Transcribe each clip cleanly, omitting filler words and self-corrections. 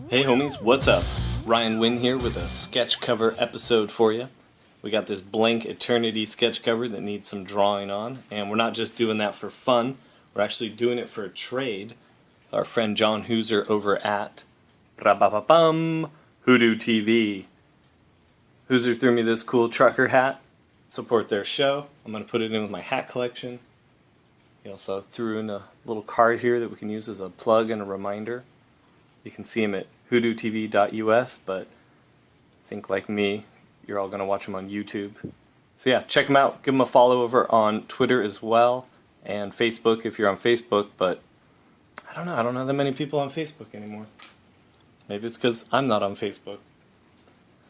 Hey homies, what's up? Ryan Winn here with a sketch cover episode for you. We got this blank Eternity sketch cover that needs some drawing on, and we're not just doing that for fun, we're actually doing it for a trade. Our friend John Hooser over at WhodooTV. Hooser threw me this cool trucker hat. Support their show. I'm going to put it in with my hat collection. He also threw in a little card here that we can use as a plug and a reminder. You can see him at WhodooTV.us, but I think like me, you're all going to watch him on YouTube. So yeah, check him out. Give him a follow over on Twitter as well, and Facebook if you're on Facebook, but I don't know that many people on Facebook anymore. Maybe it's because I'm not on Facebook.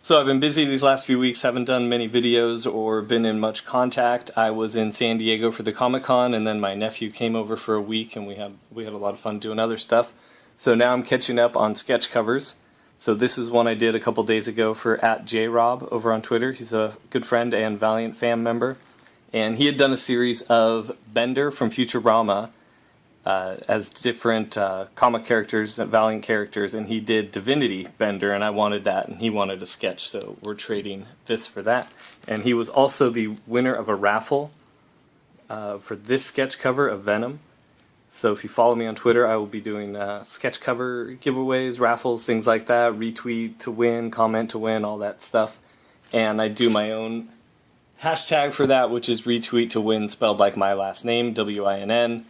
So I've been busy these last few weeks, haven't done many videos or been in much contact. I was in San Diego for the Comic-Con, and then my nephew came over for a week, and we had a lot of fun doing other stuff. So now I'm catching up on sketch covers. So this is one I did a couple days ago for @JRob over on Twitter. He's a good friend and Valiant fan member. And he had done a series of Bender from Futurama as different comic characters, Valiant characters, and he did Divinity Bender, and I wanted that, and he wanted a sketch, so we're trading this for that. And he was also the winner of a raffle for this sketch cover of Venom. So if you follow me on Twitter, I will be doing sketch cover giveaways, raffles, things like that, retweet to win, comment to win, all that stuff. And I do my own hashtag for that, which is retweet to win, spelled like my last name, WINN,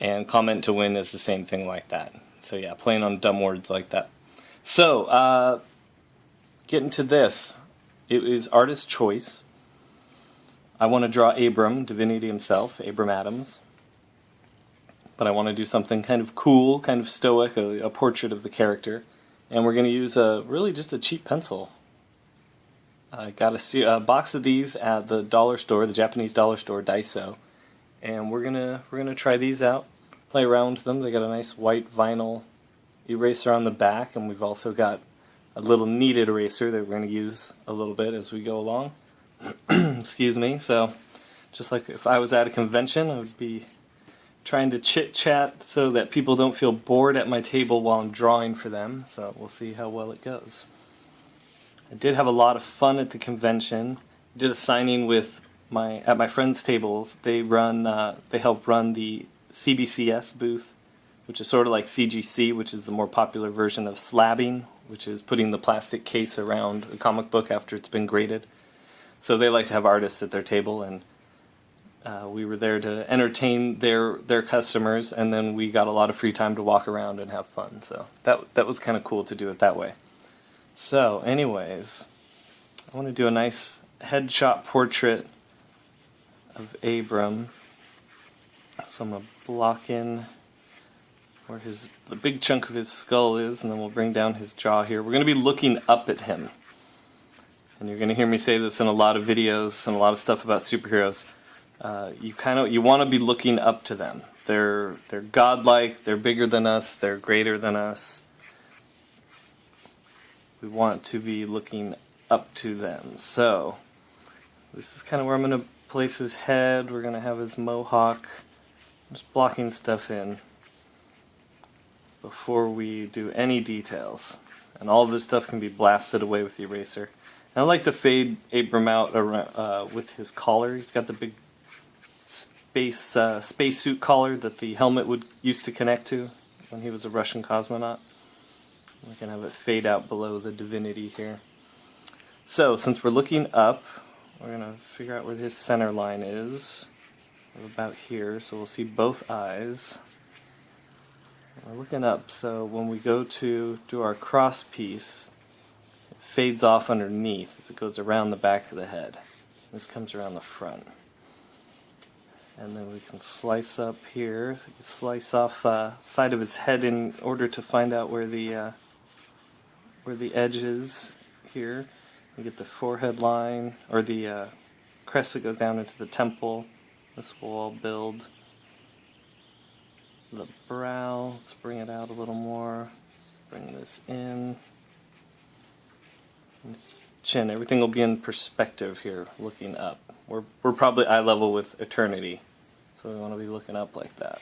and comment to win is the same thing like that. So yeah, playing on dumb words like that. So, getting to this, it is artist choice. I want to draw Abram, Divinity himself, Abram Adams. But I want to do something kind of cool, kind of stoic, a portrait of the character. And we're going to use really just a cheap pencil. I got a box of these at the dollar store, the Japanese dollar store, Daiso. And we're gonna try these out, play around with them. They got a nice white vinyl eraser on the back, and we've also got a little kneaded eraser that we're going to use a little bit as we go along. Excuse me. So, just like if I was at a convention, I would be trying to chit-chat so that people don't feel bored at my table while I'm drawing for them, so we'll see how well it goes. I did have a lot of fun at the convention. I did a signing with at my friends' tables. They help run the CBCS booth, which is sort of like CGC, which is the more popular version of slabbing, which is putting the plastic case around a comic book after it's been graded. So they like to have artists at their table, and we were there to entertain their customers, and then we got a lot of free time to walk around and have fun. So that was kind of cool to do it that way. So anyways, I want to do a nice headshot portrait of Abram. So I'm going to block in where the big chunk of his skull is, and then we'll bring down his jaw here. We're going to be looking up at him. And you're going to hear me say this in a lot of videos and a lot of stuff about superheroes. You want to be looking up to them. They're godlike, they're bigger than us, they're greater than us. We want to be looking up to them. So, this is kind of where I'm going to place his head. We're going to have his mohawk. I'm just blocking stuff in before we do any details. And all of this stuff can be blasted away with the eraser. And I like to fade Abram out with his collar. He's got the big spacesuit collar that the helmet used to connect to when he was a Russian cosmonaut. We can have it fade out below the Divinity here. So, since we're looking up, we're going to figure out where his center line is. About here, so we'll see both eyes. We're looking up, so when we go to do our cross piece, it fades off underneath as it goes around the back of the head. This comes around the front. And then we can slice up here, slice off side of his head in order to find out where the edge is here. We get the forehead line, or the crest that goes down into the temple. This will all build the brow. Let's bring it out a little more. Bring this in. And chin. Everything will be in perspective here, looking up. We're probably eye level with Eternity, so we want to be looking up like that.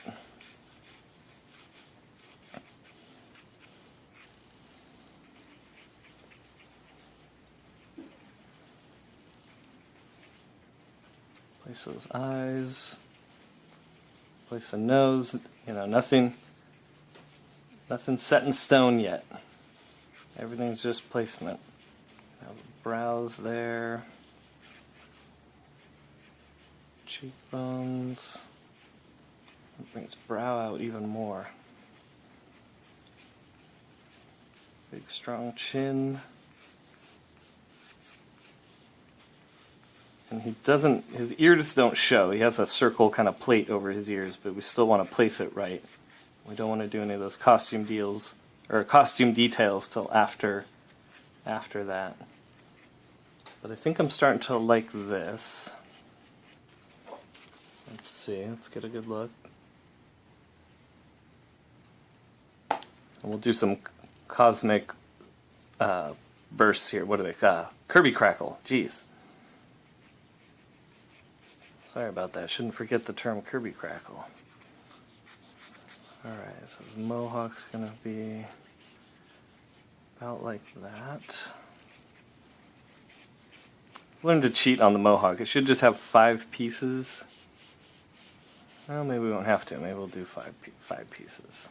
Place those eyes. Place the nose. You know, nothing set in stone yet. Everything's just placement. Have brows there. Cheekbones. Bring its brow out even more. Big strong chin. And his ears don't show. He has a circle kind of plate over his ears, but we still want to place it right. We don't want to do any of those costume deals or costume details till after that. But I think I'm starting to like this. Let's see, let's get a good look. And we'll do some cosmic bursts here. What are they? Kirby Crackle. Jeez. Sorry about that. Shouldn't forget the term Kirby Crackle. Alright, so the mohawk's gonna be about like that. Learn to cheat on the mohawk. It should just have 5 pieces. Well, maybe we won't have to. Maybe we'll do 5 pieces.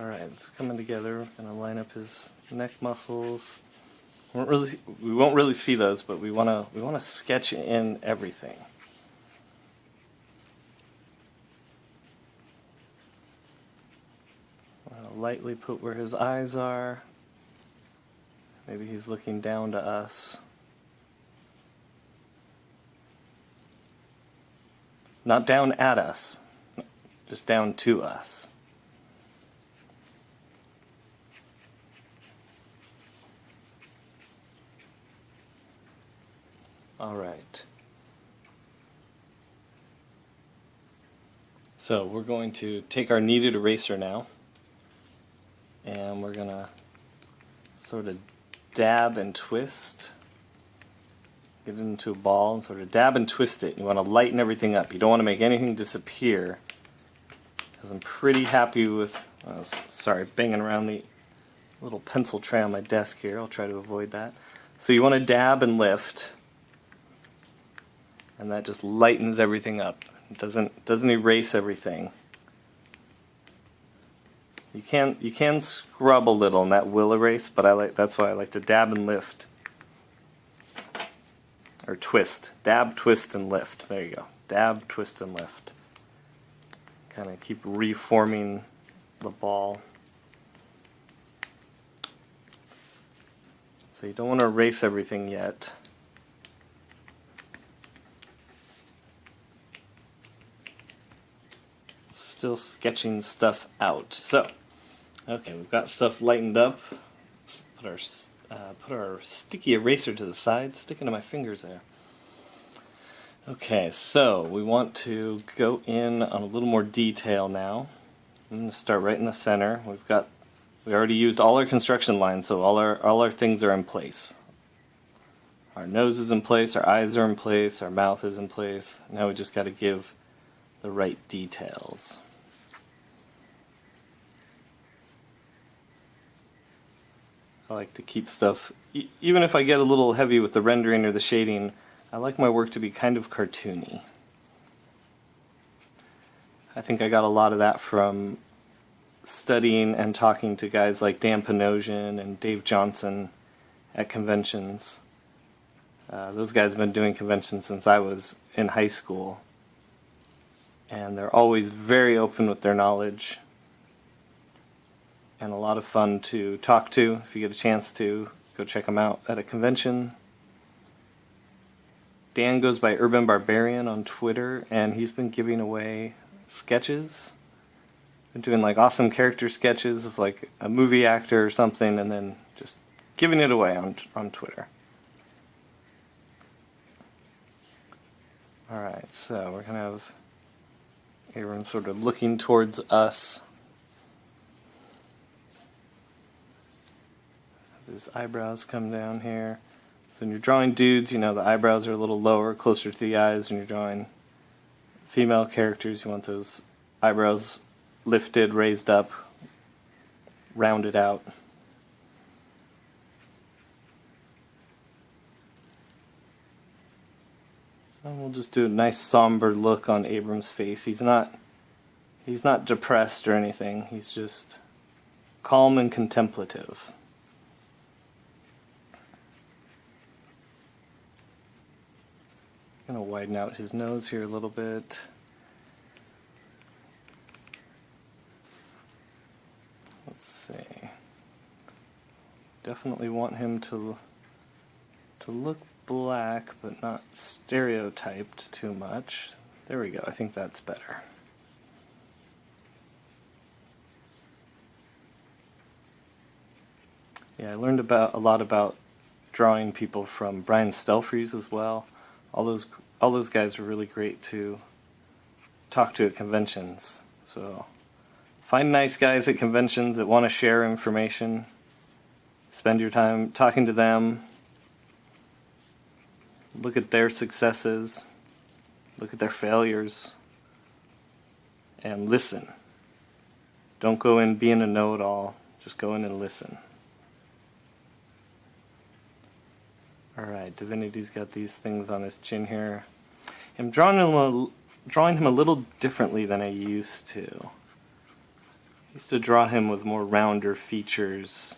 Alright, it's coming together. We're going to line up his neck muscles. We won't really see those, but we want to sketch in everything. Lightly put where his eyes are. Maybe he's looking down to us. Not down at us, just down to us. All right. So we're going to take our kneaded eraser now, and we're going to sort of dab and twist. Get it into a ball and sort of dab and twist it. You want to lighten everything up. You don't want to make anything disappear. Because I'm pretty happy with, sorry, banging around the little pencil tray on my desk here. I'll try to avoid that. So you want to dab and lift. And that just lightens everything up. It doesn't erase everything. You can scrub a little and that will erase, but that's why I like to dab and lift. Or twist. Dab, twist, and lift. There you go. Dab, twist, and lift. Kind of keep reforming the ball. So you don't want to erase everything yet. Still sketching stuff out. So, okay, we've got stuff lightened up. Put our sticky eraser to the side, sticking to my fingers there. Okay, so we want to go in on a little more detail now. I'm going to start right in the center. We already used all our construction lines, so all our things are in place. Our nose is in place, our eyes are in place, our mouth is in place. Now we just got to give the right details. I like to keep stuff, even if I get a little heavy with the rendering or the shading, I like my work to be kind of cartoony. I think I got a lot of that from studying and talking to guys like Dan Panosian and Dave Johnson at conventions. Those guys have been doing conventions since I was in high school. And they're always very open with their knowledge. And a lot of fun to talk to. If you get a chance to, go check them out at a convention. Dan goes by Urban Barbarian on Twitter, and he's been giving away sketches. Been doing like awesome character sketches of like a movie actor or something, and then just giving it away on Twitter. Alright, so we're going to have everyone sort of looking towards us. His eyebrows come down here. So when you're drawing dudes, you know the eyebrows are a little lower, closer to the eyes. When you're drawing female characters, you want those eyebrows lifted, raised up, rounded out. And we'll just do a nice somber look on Abram's face. He's not depressed or anything. He's just calm and contemplative. I'm going to widen out his nose here a little bit. Let's see. Definitely want him to look black, but not stereotyped too much. There we go. I think that's better. Yeah, I learned a lot about drawing people from Brian Stelfreeze as well. All those guys are really great to talk to at conventions. So find nice guys at conventions that want to share information. Spend your time talking to them. Look at their successes. Look at their failures. And listen. Don't go in being a know-it-all. Just go in and listen. Alright, Divinity's got these things on his chin here. I'm drawing him a little differently than I used to. I used to draw him with more rounder features.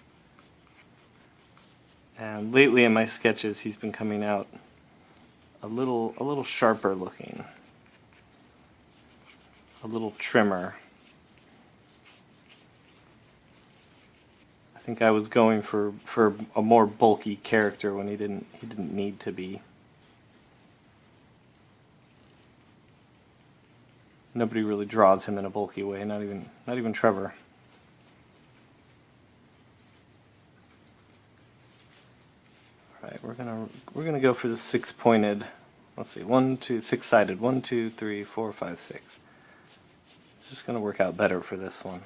And lately in my sketches he's been coming out a little sharper looking. A little trimmer. I think I was going for a more bulky character when he didn't need to be. Nobody really draws him in a bulky way, not even Trevor. Alright, we're gonna go for the six-pointed. Let's see, 6-sided. 1, 2, 3, 4, 5, 6. It's just gonna work out better for this one.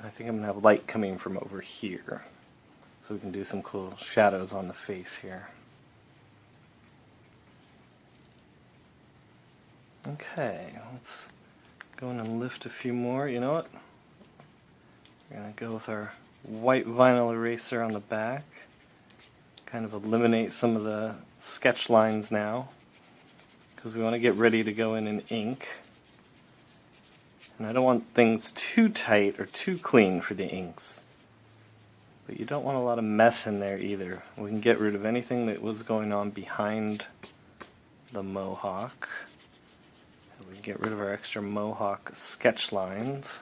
I think I'm going to have light coming from over here, so we can do some cool shadows on the face here. Okay, let's go in and lift a few more. You know what? We're going to go with our white vinyl eraser on the back. Kind of eliminate some of the sketch lines now, because we want to get ready to go in ink. And I don't want things too tight or too clean for the inks. But you don't want a lot of mess in there either. We can get rid of anything that was going on behind the mohawk. And we can get rid of our extra mohawk sketch lines.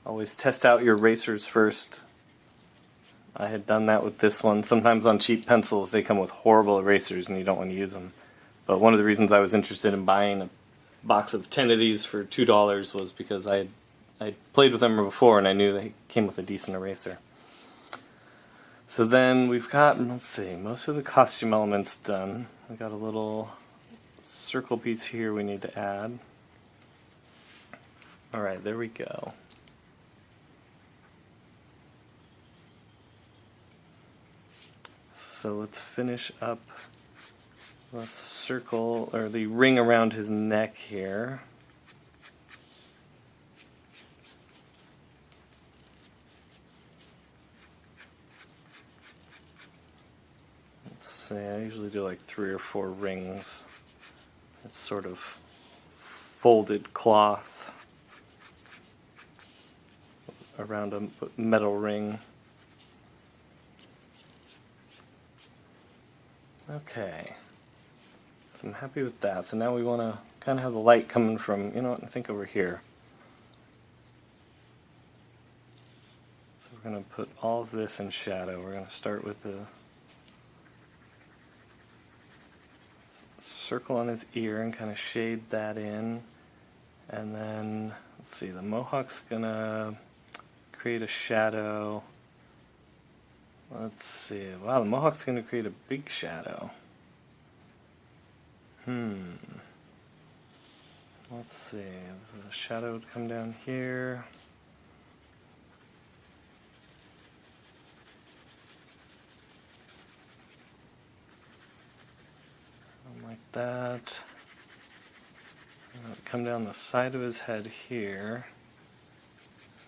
Always test out your erasers first. I had done that with this one. Sometimes on cheap pencils they come with horrible erasers and you don't want to use them. But one of the reasons I was interested in buying a box of 10 of these for $2 was because I played with them before and I knew they came with a decent eraser. So then we've got, let's see, most of the costume elements done. We got a little circle piece here we need to add. Alright, there we go. So let's finish up the circle, or the ring around his neck here. Let's see, I usually do like 3 or 4 rings. It's sort of folded cloth around a metal ring. Okay, so I'm happy with that. So now we want to kind of have the light coming from, you know what, I think over here. So we're going to put all of this in shadow. We're going to start with the circle on his ear and kind of shade that in. And then, let's see, the mohawk's going to create a shadow. Let's see. Wow, the mohawk's going to create a big shadow. Let's see. The shadow would come down here. that. Come down the side of his head here,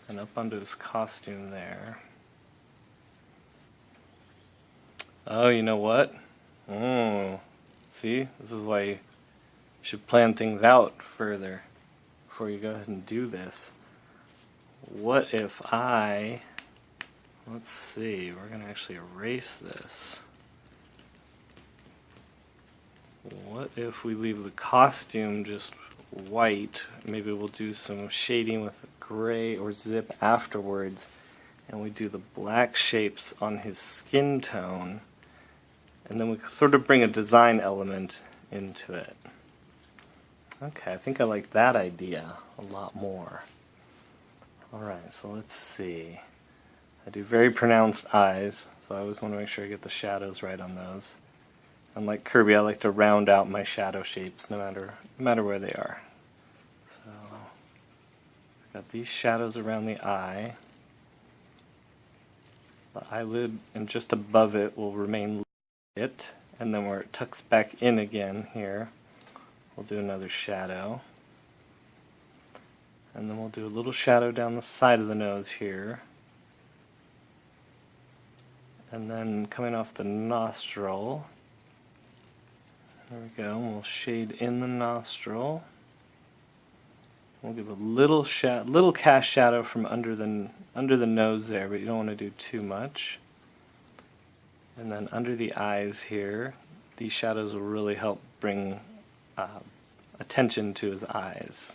and up onto his costume there. Oh, you know what? See? This is why you should plan things out further before you go ahead and do this. What if let's see, we're going to actually erase this. What if we leave the costume just white? Maybe we'll do some shading with gray or zip afterwards, and we do the black shapes on his skin tone, and then we sort of bring a design element into it. Okay, I think I like that idea a lot more. Alright, so let's see. I do very pronounced eyes, so I always want to make sure I get the shadows right on those. Unlike Kirby, I like to round out my shadow shapes no matter where they are. So, I've got these shadows around the eye. The eyelid and just above it will remain lit, and then where it tucks back in again here, we'll do another shadow. And then we'll do a little shadow down the side of the nose here. And then coming off the nostril, there we go, we'll shade in the nostril. We'll give a little cast shadow from under the nose there, but you don't want to do too much. And then under the eyes here, these shadows will really help bring attention to his eyes.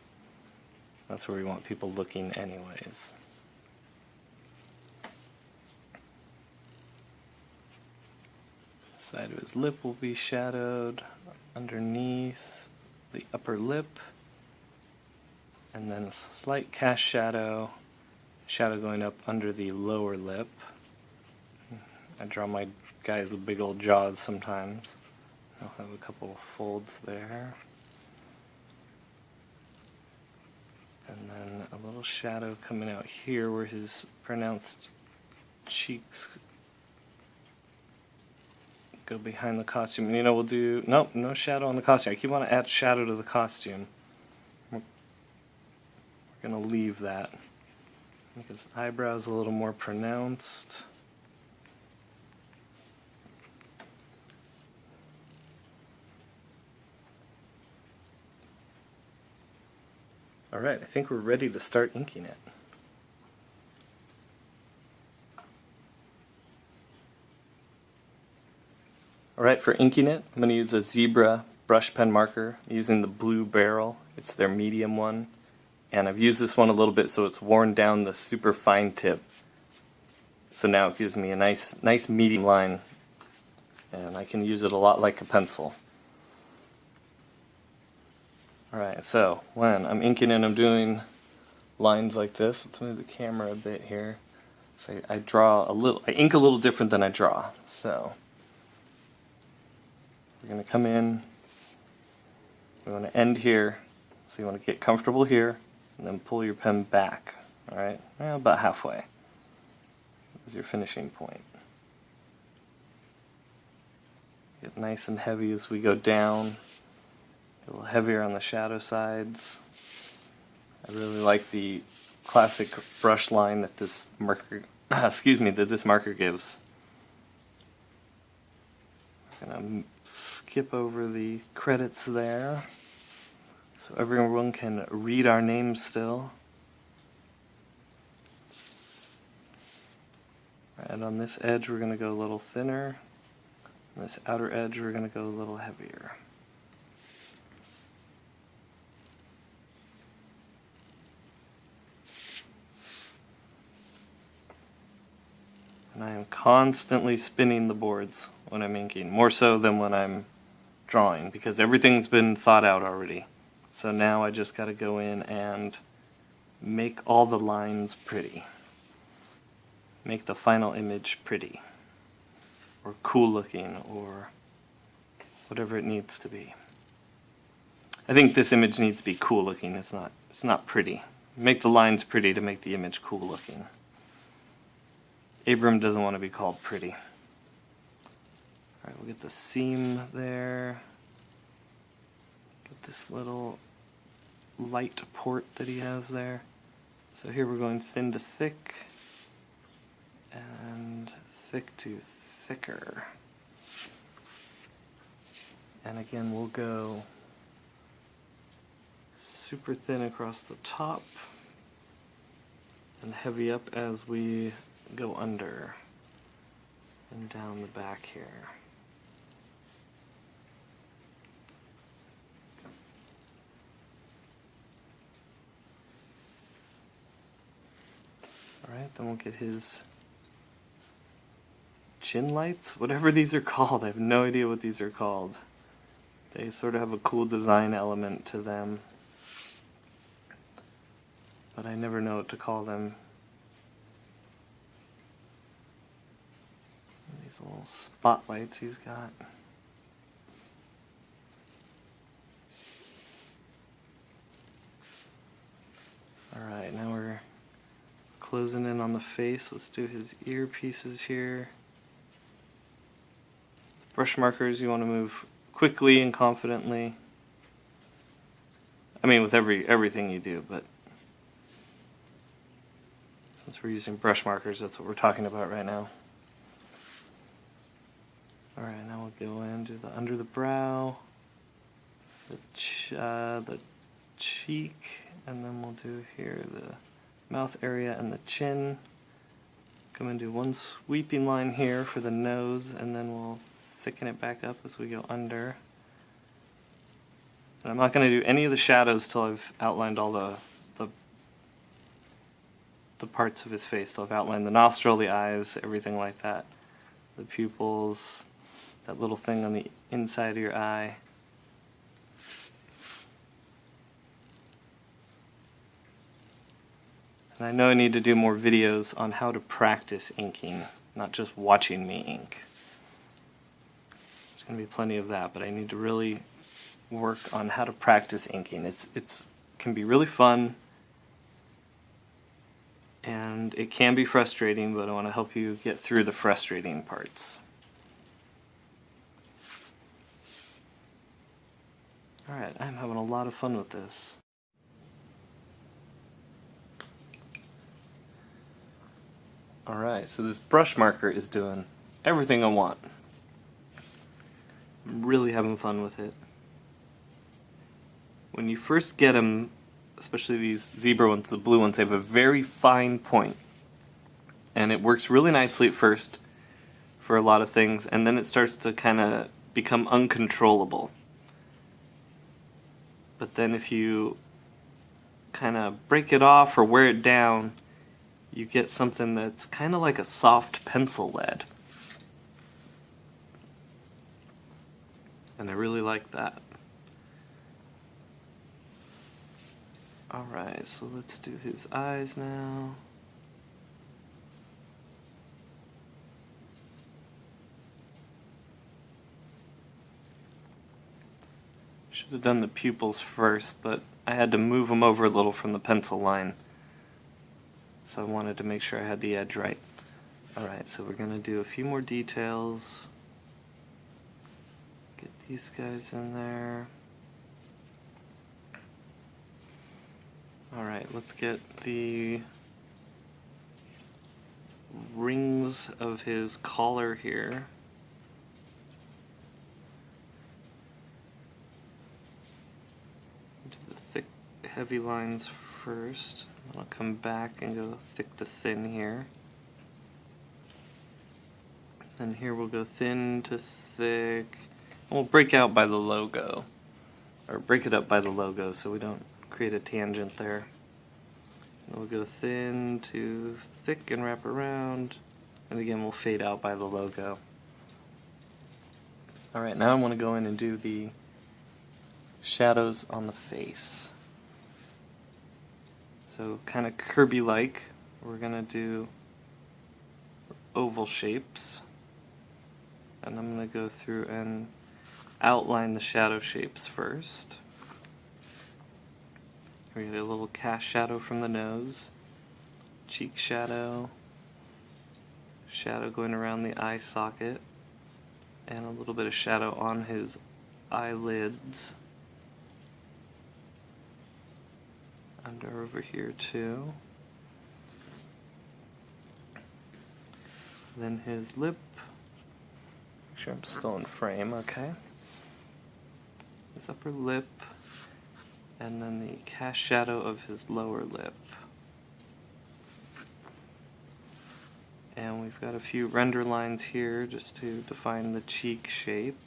That's where we want people looking anyways. Side of his lip will be shadowed underneath the upper lip, and then a slight cast shadow going up under the lower lip. I draw my guys with big old jaws sometimes. I'll have a couple of folds there. And then a little shadow coming out here where his pronounced cheeks go behind the costume. And we'll do, nope, no shadow on the costume. I keep wanting to add shadow to the costume. We're going to leave that. Make his eyebrows a little more pronounced. Alright, I think we're ready to start inking it. Alright, for inking it, I'm going to use a zebra brush pen marker using the blue barrel. It's their medium one. And I've used this one a little bit so it's worn down the super fine tip. So now it gives me a nice medium line, and I can use it a lot like a pencil. Alright, so when I'm inking and I'm doing lines like this, let's move the camera a bit here. So I ink a little different than I draw. So we're going to come in, we want to end here, so you want to get comfortable here, and then pull your pen back. Alright, about halfway is your finishing point. Get nice and heavy as we go down. A little heavier on the shadow sides. I really like the classic brush line that this marker, gives. I'm gonna skip over the credits there, so everyone can read our names still. And on this edge, we're gonna go a little thinner. On this outer edge, we're gonna go a little heavier. And I am constantly spinning the boards when I'm inking, more so than when I'm drawing, because everything's been thought out already. So now I just got to go in and make all the lines pretty. Make the final image pretty, or cool looking, or whatever it needs to be. I think this image needs to be cool looking. It's not pretty. Make the lines pretty to make the image cool looking. Abram doesn't want to be called pretty. Alright, we'll get the seam there. Get this little light port that he has there. So here we're going thin to thick and thick to thicker. And again, we'll go super thin across the top and heavy up as we go under and down the back here. Alright, then we'll get his chin lights, whatever these are called. I have no idea what these are called. They sort of have a cool design element to them, but I never know what to call them. These little spotlights he's got. Alright, now we're closing in on the face. Let's do his earpieces here. Brush markers you want to move quickly and confidently. I mean with everything you do, but since we're using brush markers, that's what we're talking about right now. Alright, now we'll go into the under the brow, the cheek, and then we'll do here the mouth area and the chin. Come and do one sweeping line here for the nose, and then we'll thicken it back up as we go under. And I'm not going to do any of the shadows till I've outlined all the parts of his face. So I've outlined the nostril, the eyes, everything like that. The pupils, that little thing on the inside of your eye. And I know I need to do more videos on how to practice inking, not just watching me ink. There's going to be plenty of that, but I need to really work on how to practice inking. It's can be really fun, and it can be frustrating, but I want to help you get through the frustrating parts. Alright, I'm having a lot of fun with this. Alright, so this brush marker is doing everything I want. I'm really having fun with it. When you first get them, especially these zebra ones, the blue ones, they have a very fine point. And it works really nicely at first for a lot of things, and then it starts to kind of become uncontrollable. But then if you kind of break it off or wear it down, you get something that's kind of like a soft pencil lead. And I really like that. Alright, so let's do his eyes now. Should have done the pupils first, but I had to move them over a little from the pencil line. So I wanted to make sure I had the edge right. Alright, so we're going to do a few more details. Get these guys in there. Alright, let's get the rings of his collar here. Do the thick, heavy lines first. I'll come back and go thick to thin here. And here we'll go thin to thick. And we'll break out by the logo. Or break it up by the logo so we don't create a tangent there. And we'll go thin to thick and wrap around. And again, we'll fade out by the logo. Alright, now I want to go in and do the shadows on the face. So kind of Kirby-like, we're going to do oval shapes. And I'm going to go through and outline the shadow shapes first. We get a little cast shadow from the nose, cheek shadow, shadow going around the eye socket, and a little bit of shadow on his eyelids. under over here too. Then his lip. Make sure I'm still in frame, okay. His upper lip, and then the cast shadow of his lower lip. And we've got a few render lines here just to define the cheek shape.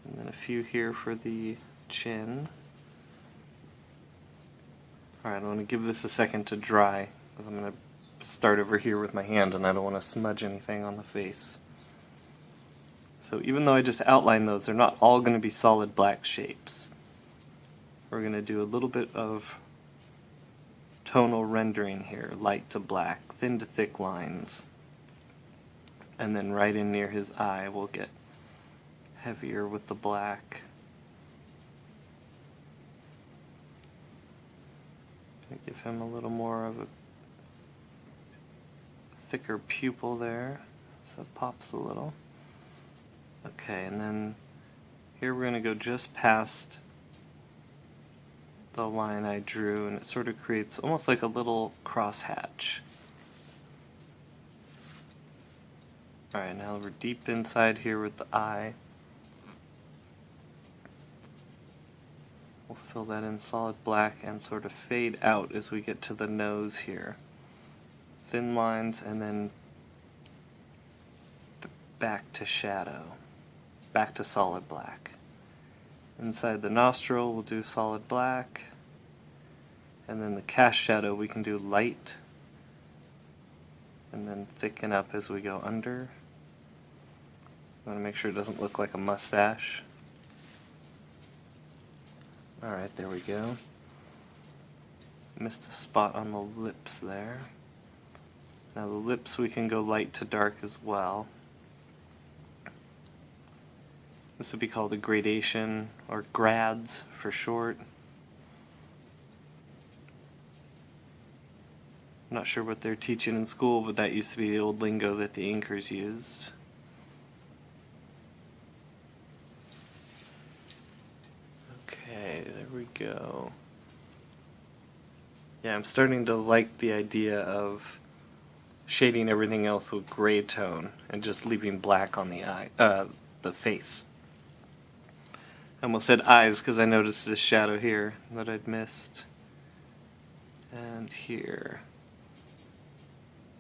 And then a few here for the chin. Alright, I want to give this a second to dry, because I'm going to start over here with my hand and I don't want to smudge anything on the face. So even though I just outlined those, they're not all going to be solid black shapes. We're going to do a little bit of tonal rendering here, light to black, thin to thick lines. And then right in near his eye we'll get heavier with the black. Give him a little more of a thicker pupil there, so it pops a little. Okay, and then here we're going to go just past the line I drew, and it sort of creates almost like a little crosshatch. Alright, now we're deep inside here with the eye. We'll fill that in solid black and sort of fade out as we get to the nose here. Thin lines and then back to shadow, back to solid black. Inside the nostril we'll do solid black, and then the cast shadow we can do light and then thicken up as we go under. I want to make sure it doesn't look like a mustache. Alright, there we go. Missed a spot on the lips there. Now the lips we can go light to dark as well. This would be called a gradation, or grads for short. I'm not sure what they're teaching in school, but that used to be the old lingo that the inkers used. Okay, there we go. Yeah, I'm starting to like the idea of shading everything else with gray tone and just leaving black on the eye, the face. I almost said eyes because I noticed this shadow here that I'd missed. And here.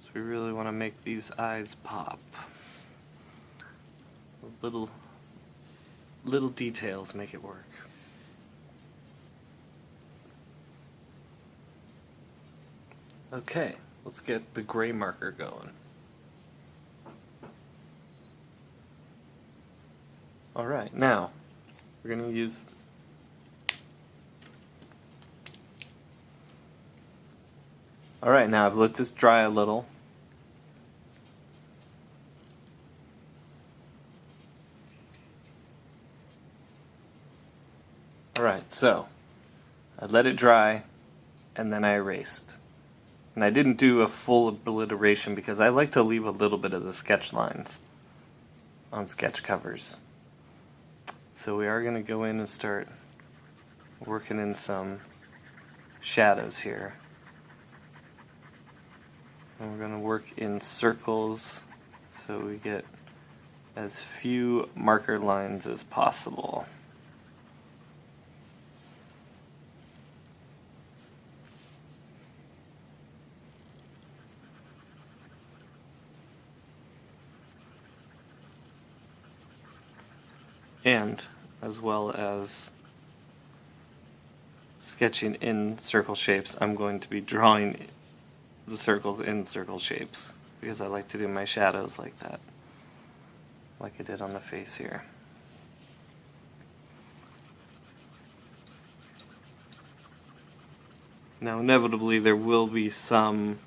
So we really want to make these eyes pop. Little details make it work. Okay, let's get the gray marker going. Alright, now we're going to use Alright, now I've let this dry a little. Alright, so I let it dry and then I erased. And I didn't do a full obliteration because I like to leave a little bit of the sketch lines on sketch covers. So we are going to go in and start working in some shadows here. And we're going to work in circles so we get as few marker lines as possible. And as well as sketching in circle shapes, I'm going to be drawing the circles in circle shapes because I like to do my shadows like that, like I did on the face here. Now inevitably there will be some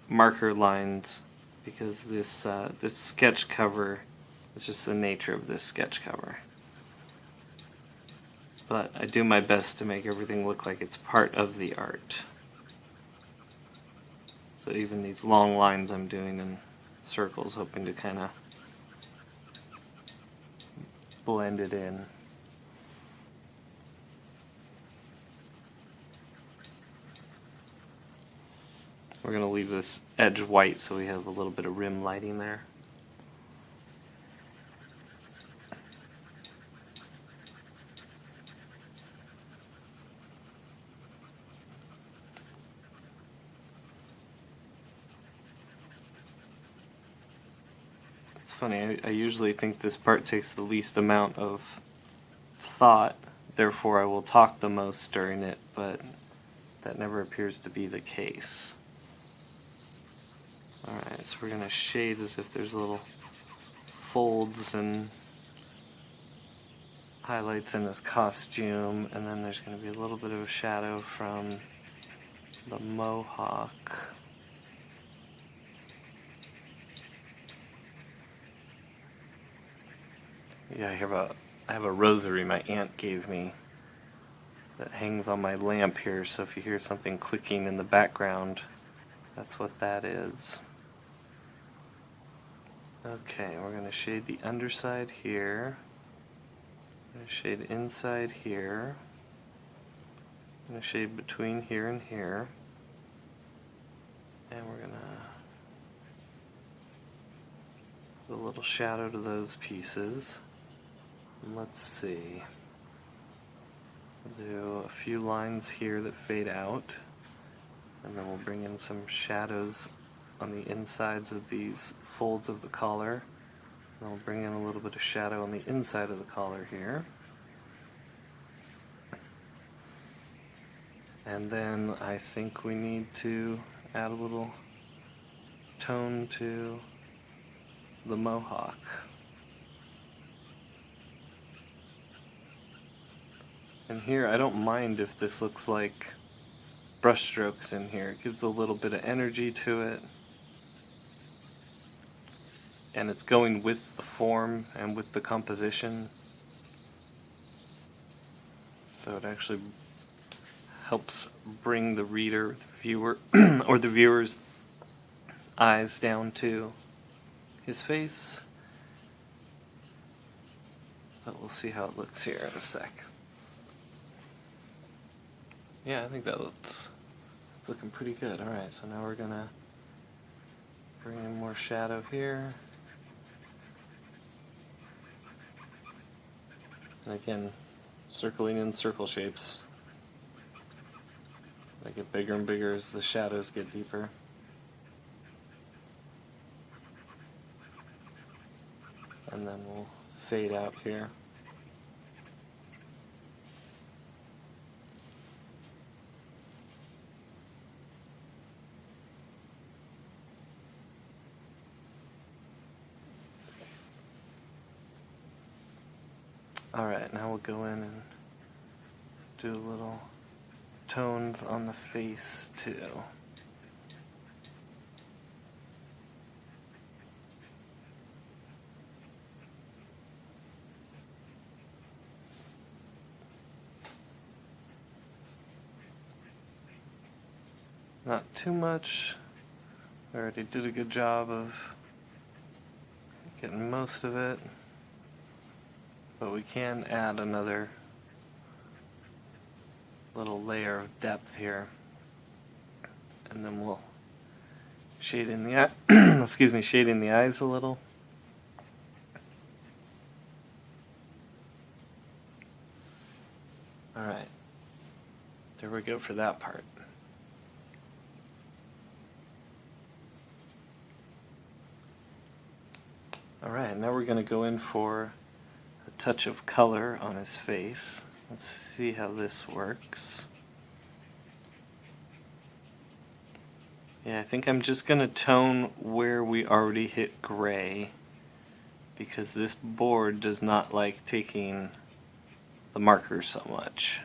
marker lines because this sketch cover, it's just the nature of this sketch cover. But I do my best to make everything look like it's part of the art. So even these long lines I'm doing in circles, hoping to kind of blend it in. We're going to leave this edge white so we have a little bit of rim lighting there. It's funny, I usually think this part takes the least amount of thought, therefore I will talk the most during it, but that never appears to be the case. Alright, so we're going to shade as if there's little folds and highlights in his costume, and then there's going to be a little bit of a shadow from the mohawk. Yeah, I have a rosary my aunt gave me that hangs on my lamp here, so if you hear something clicking in the background, that's what that is. Okay, we're going to shade the underside here. I'm going to shade inside here. I'm going to shade between here and here. And we're going to put a little shadow to those pieces. And let's see. We'll do a few lines here that fade out. And then we'll bring in some shadows on the insides of these folds of the collar. And we'll bring in a little bit of shadow on the inside of the collar here. And then I think we need to add a little tone to the mohawk. And here, I don't mind if this looks like brush strokes in here. It gives a little bit of energy to it. And it's going with the form and with the composition. So it actually helps bring the reader, the viewer, or the viewer's eyes down to his face. But we'll see how it looks here in a sec. Yeah, I think that's looking pretty good. Alright, so now we're gonna bring in more shadow here. And again, circling in circle shapes. They get bigger and bigger as the shadows get deeper. And then we'll fade out here. Alright, now we'll go in and do a little tones on the face too. Not too much. I already did a good job of getting most of it. But we can add another little layer of depth here. And then we'll shade in the eye excuse me, shade in the eyes a little. Alright. There we go for that part. Alright, now we're going to go in for a touch of color on his face. Let's see how this works. Yeah, I think I'm just going to tone where we already hit gray, because this board does not like taking the marker so much.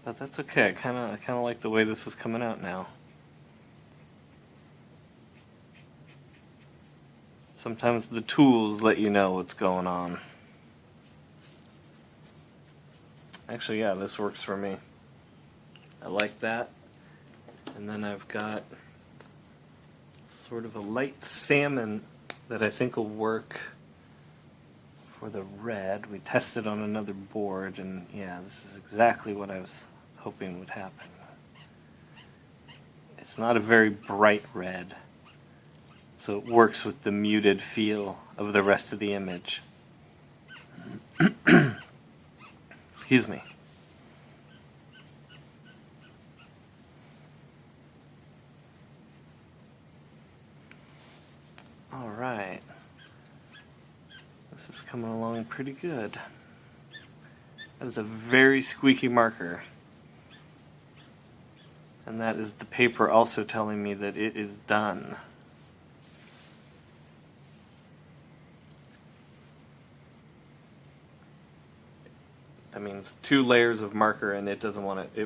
But that's okay. I kind of like the way this is coming out now. Sometimes the tools let you know what's going on. Actually, yeah, this works for me. I like that. And then I've got sort of a light salmon that I think will work for the red. We tested on another board, and yeah, this is exactly what I was hoping would happen. It's not a very bright red, so it works with the muted feel of the rest of the image. Excuse me. All right. This is coming along pretty good. That is a very squeaky marker. And that is the paper also telling me that it is done. That means 2 layers of marker, and it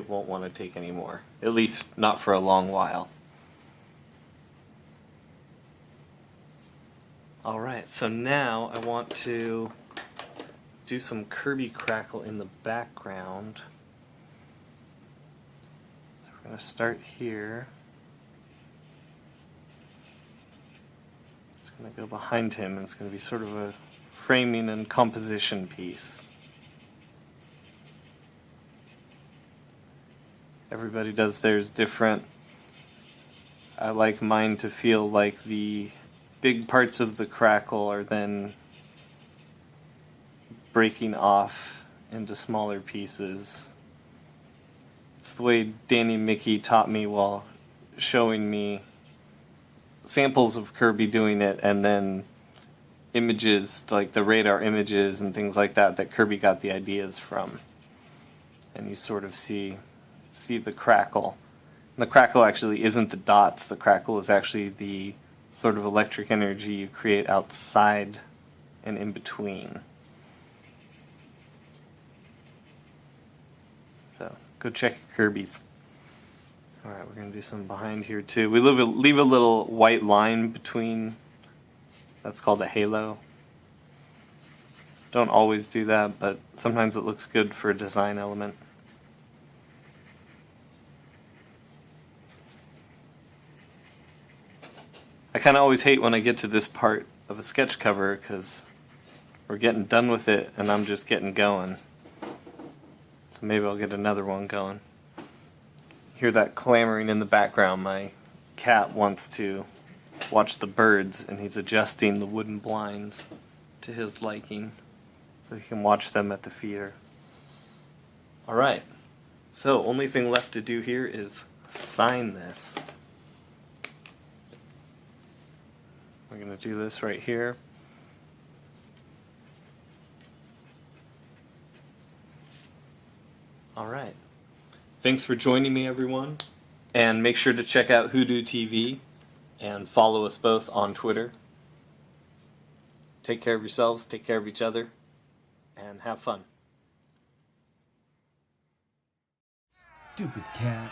won't want to take any more. At least not for a long while. Alright, so now I want to do some Kirby crackle in the background. So we're going to start here. It's going to go behind him, and it's going to be sort of a framing and composition piece. Everybody does theirs different. I like mine to feel like the big parts of the crackle are then breaking off into smaller pieces. It's the way Danny Mickey taught me while showing me samples of Kirby doing it, and then images, like the radar images and things like that, that Kirby got the ideas from. And you sort of see the crackle. And the crackle actually isn't the dots. The crackle is actually the sort of electric energy you create outside and in between. So go check your Kirby's. Alright, we're going to do some behind here too. We leave a little white line between. That's called a halo. Don't always do that, but sometimes it looks good for a design element. I kind of always hate when I get to this part of a sketch cover because we're getting done with it and I'm just getting going. So maybe I'll get another one going. Hear that clamoring in the background. My cat wants to watch the birds, and he's adjusting the wooden blinds to his liking so he can watch them at the feeder. Alright, so only thing left to do here is sign this. We're going to do this right here. Alright. Thanks for joining me, everyone. And make sure to check out WhodooTV and follow us both on Twitter. Take care of yourselves, take care of each other, and have fun. Stupid cat.